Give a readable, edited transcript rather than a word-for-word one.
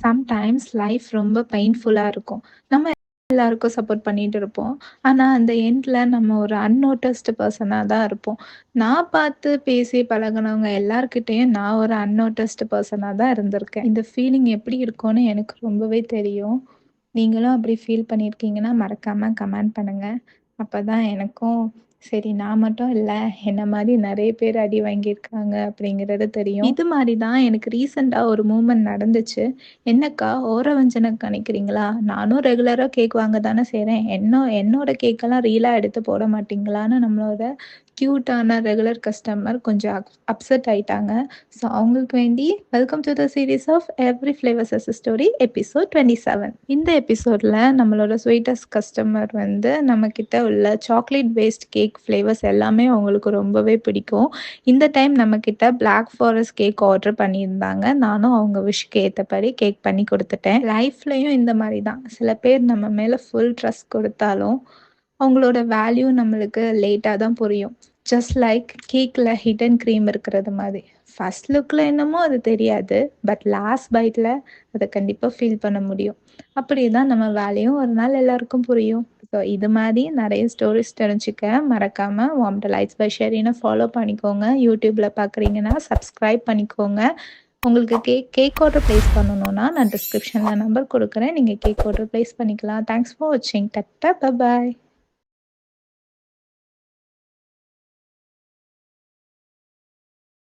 Sometimes life ரொம்ப பெயின்ஃபுல்லா இருக்கும். நம்ம எல்லாருக்கும் சப்போர்ட் பண்ணிட்டு இருப்போம். ஆனா, அந்த எண்ட்ல நம்ம ஒரு அன்னோட்டிஸ்டு பெர்சனா தான் இருப்போம். நான் பார்த்து பேசி பழகுனவங்க எல்லார்கிட்டயும் நான் ஒரு அன்னோட்டிஸ்டு பெர்சனா தான் இருந்திருக்கேன். இந்த ஃபீலிங் எப்படி இருக்கும்னு எனக்கு ரொம்பவே தெரியும். நீங்களும் அப்படி ஃபீல் பண்ணியிருக்கீங்கன்னா, மறக்காம கமெண்ட் பண்ணுங்க. அப்பதான் எனக்கும் சரி நான் மட்டும் இல்ல, என்ன மாரி நெறைய பேர் அடி வாங்கியிருக்காங்க அப்படிங்கிறது தெரியும். இது மாரி தான் எனக்கு ரீசென்ட்டா ஒரு மூவ்மெண்ட் நடந்துச்சு. "என்னக்கா ஓரவஞ்சனக்கு நினைக்கிறீங்களா? நானும் ரெகுலரா கேக் வாங்க தானே செய்றேன். என்னோட கேக்கெல்லாம் ரீலா எடுத்து போட மாட்டீங்களான்னு?" நம்மளோட கியூட்டான ரெகுலர் கஸ்டமர் கொஞ்சம் அப்செட் ஆயிட்டாங்க. ஸோ அவங்களுக்கு வேண்டி welcome to the series of every flavours as a story episode 27. இந்த எபிசோட்ல நம்மளோட ஸ்வீட்டஸ்ட் கஸ்டமர் வந்து நம்மக்கிட்ட உள்ள சாக்லேட் பேஸ்ட் கேக் ஃப்ளேவர்ஸ் எல்லாமே அவங்களுக்கு ரொம்பவே பிடிக்கும். இந்த டைம் நம்மக்கிட்ட பிளாக் ஃபாரஸ்ட் கேக் ஆர்டர் பண்ணியிருந்தாங்க. நானும் அவங்க விஷுக்கு ஏத்தபடி கேக் பண்ணி குடுத்துட்டேன். லைஃப்லயும் இந்த மாரி தான். சில பேர் நம்ம மேல ஃபுல் ட்ரஸ்ட் குடுத்தாலும், அவங்களோட வேல்யூ நம்மளுக்கு லேட்டா தான் புரியும். ஜஸ்ட் லைக் கேக்ல ஹிடன் க்ரீம் இருக்கிறது மாதிரி. ஃபர்ஸ்ட் லுக்ல என்னமோ அது தெரியாது. பட் லாஸ்ட் பைட்ல அத கண்டிப்பா ஃபீல் பண்ண முடியும். அப்படியே தான் நம்ம வேலையும் ஒரு நாள் எல்லாருக்கும் புரியும். ஸோ இது மாரி நெறைய ஸ்டோரீஸ் தெரிஞ்சுக்க மறக்காம வார்ம் டெலைட்ஸ் பை ஷெரின ஃபாலோ பண்ணிக்கோங்க. யூடியூப்ல பார்க்குறீங்கன்னா சப்ஸ்கிரைப் பண்ணிக்கோங்க. உங்களுக்கு கேக் ஆர்டர் பிளேஸ் பண்ணணும்னா நான் டிஸ்கிரிப்ஷன்ல நம்பர் குடுக்குறேன். நீங்க கேக் ஆர்டர் பிளேஸ் பண்ணிக்கலாம். தேங்க்ஸ் ஃபார் வாட்சிங். Tata, bye bye.